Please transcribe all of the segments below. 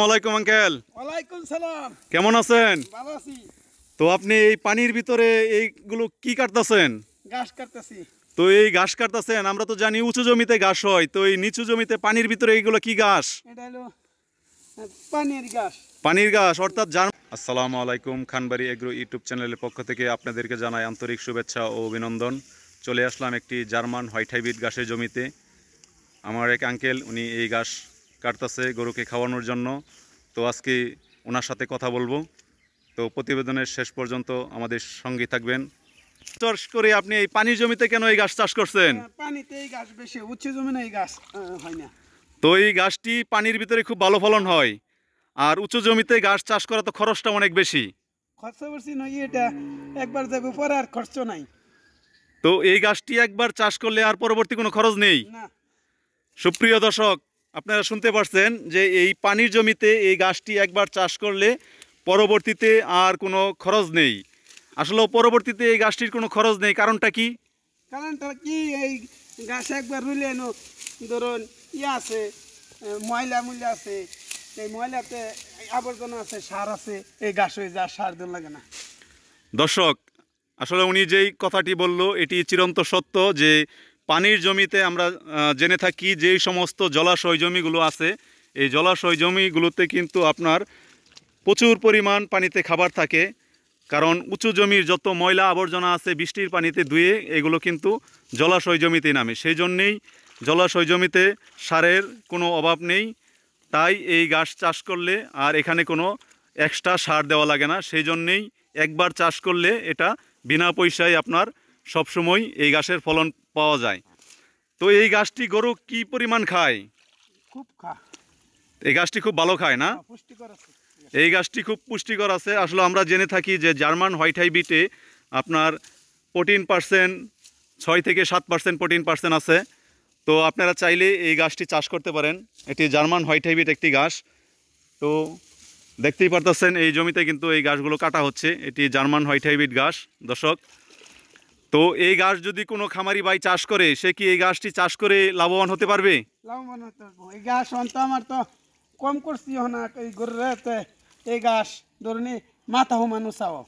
আসসালামু আলাইকুম আঙ্কেল। ওয়ালাইকুম সালাম। কেমন আছেন? ভালো আছি। তো আপনি এই পানির ভিতরে এইগুলো কি কাটতেছেন? ঘাস কাটতেছি। তো এই ঘাস কাটতেছেন, আমরা তো জানি উঁচু জমিতে ঘাস হয়, তো এই নিচু জমিতে পানির ভিতরে এইগুলো কি ঘাস? এটা হলো পানির ঘাস। পানির ঘাস অর্থাৎ আসসালামু আলাইকুম, খানবাড়ি এগ্রো ইউটিউব চ্যানেলের পক্ষ থেকে আপনাদেরকে জানাই আন্তরিক শুভেচ্ছা ও অভিনন্দন। চলে আসলাম একটি জার্মান হোয়াইট হাইব্রিড ঘাসের জমিতে। আমার এক আঙ্কেল, উনি এই ঘাস কাটতেছে গরুকে খাওয়ানোর জন্য। তো আজকে ওনার সাথে কথা বলবো। তো প্রতিবেদনের শেষ পর্যন্ত আমাদের সঙ্গে থাকবেন। চাষ করে আপনি এই পানির জমিতে কেন এই ঘাস চাষ করছেন? পানিতে এই ঘাস বেশি, উঁচু জমি এই ঘাস হয় না। তো এই ঘাসটি পানির ভিতরে খুব ভালো ফলন হয়, আর উঁচু জমিতে ঘাস চাষ করা তো খরচটা অনেক বেশি। খরচ বেশি নয়, এটা একবার যাবে পরে আর খরচ নাই। তো এই ঘাসটি একবার চাষ করলে আর পরবর্তী কোনো খরচ নেই। না। সুপ্রিয় দর্শক, আপনারা শুনতে পাচ্ছেন যে এই পানির জমিতে এই ঘাসটি একবার চাষ করলে পরবর্তীতে আর কোনো খরচ নেই। আসলে পরবর্তীতে এই ঘাসটির কোনো খরচ নেই, কারণটা কি? কারণটা কি, এই ঘাস একবার রুলে ধরুন আছে, ময়লা আছে, এই ময়লাতে আবর্জনা আছে, সার আছে, এই ঘাস হয়ে যা, সার দিন লাগে না। দর্শক, আসলে উনি যেই কথাটি বলল এটি চিরন্ত সত্য, যে পানির জমিতে আমরা জেনে থাকি যেই সমস্ত জলাশয় জমিগুলো আছে, এই জলাশয় জমিগুলোতে কিন্তু আপনার প্রচুর পরিমাণ পানিতে খাবার থাকে। কারণ উঁচু জমির যত ময়লা আবর্জনা আছে বৃষ্টির পানিতে ধুয়ে এগুলো কিন্তু জলাশয় জমিতে নামে। সেই জন্যেই জলাশয় জমিতে সারের কোনো অভাব নেই। তাই এই ঘাস চাষ করলে আর এখানে কোনো এক্সট্রা সার দেওয়া লাগে না। সেই জন্যেই একবার চাষ করলে এটা বিনা পয়সায় আপনার সবসময় এই ঘাসের ফলন পাওয়া যায়। তো এই ঘাসটি গরু কি পরিমাণ খায়? খুব এই ঘাসটি খুব ভালো খায় না? পুষ্টিকর আছে। এই গাছটি খুব পুষ্টিকর আছে। আসলে আমরা জেনে থাকি যে জার্মান হোয়াইট হাইব্রিডে আপনার 14% 6 থেকে 7% 14% আছে। তো আপনারা চাইলে এই গাছটি চাষ করতে পারেন। এটি জার্মান হোয়াইট হাইব্রিড একটি গাছ। তো দেখতেই পারতেছেন এই জমিতে কিন্তু এই গাছগুলো কাটা হচ্ছে। এটি জার্মান হোয়াইট হাইব্রিড গাছ দর্শক। তো এই গাছ যদি কোনো খামারি ভাই চাষ করে, সে কি এই গাছটি চাষ করে লাভবান হতে পারবে? লাভবান হতে পারবো। এই ঘাস অন্ত আমার তো কম করছি না, এই গরুতে এই ঘাস ধরুন মাথা হুমানো চাও।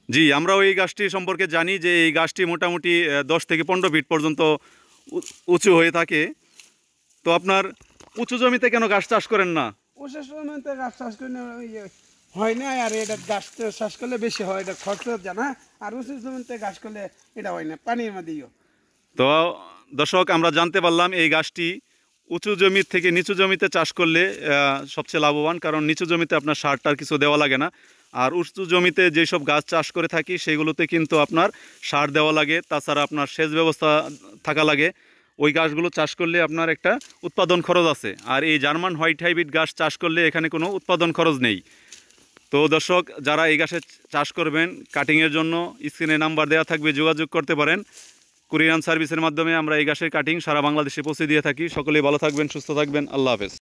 জি, আমরাও এই গাছটি সম্পর্কে জানি যে এই গাছটি মোটামুটি 10 থেকে 15 ফিট পর্যন্ত উঁচু হয়ে থাকে। তো আপনার উঁচু জমিতে কেন ঘাস চাষ করেন না? ওষুধ জমিতে ঘাস চাষ করলে হয় না, আর এটা ঘাস চাষ করলে বেশি হয়, এটা খরচ জানা। আর উঁচু জমিতে ঘাস করলে এটা হয় না, পানির মধ্যেও। তো দর্শক, আমরা জানতে পারলাম এই গাছটি উঁচু জমির থেকে নিচু জমিতে চাষ করলে সবচেয়ে লাভবান, কারণ নিচু জমিতে আপনার সারটার কিছু দেওয়া লাগে না। আর উঁচু জমিতে যেসব গাছ চাষ করে থাকি সেগুলোতে কিন্তু আপনার সার দেওয়া লাগে, তাছাড়া আপনার সেচ ব্যবস্থা থাকা লাগে। ওই গাছগুলো চাষ করলে আপনার একটা উৎপাদন খরচ আছে, আর এই জার্মান হোয়াইট হাইব্রিড গাছ চাষ করলে এখানে কোনো উৎপাদন খরচ নেই। তো দর্শক, যারা এই গাছের চাষ করবেন, কাটিংয়ের জন্য স্ক্রিনে নাম্বার দেওয়া থাকবে, যোগাযোগ করতে পারেন। কুরিয়ান সার্ভিসের মাধ্যমে আমরা এই গাছের কাটিং সারা বাংলাদেশে পৌঁছে দিয়ে থাকি। সকলেই ভালো থাকবেন, সুস্থ থাকবেন। আল্লাহ হাফেজ।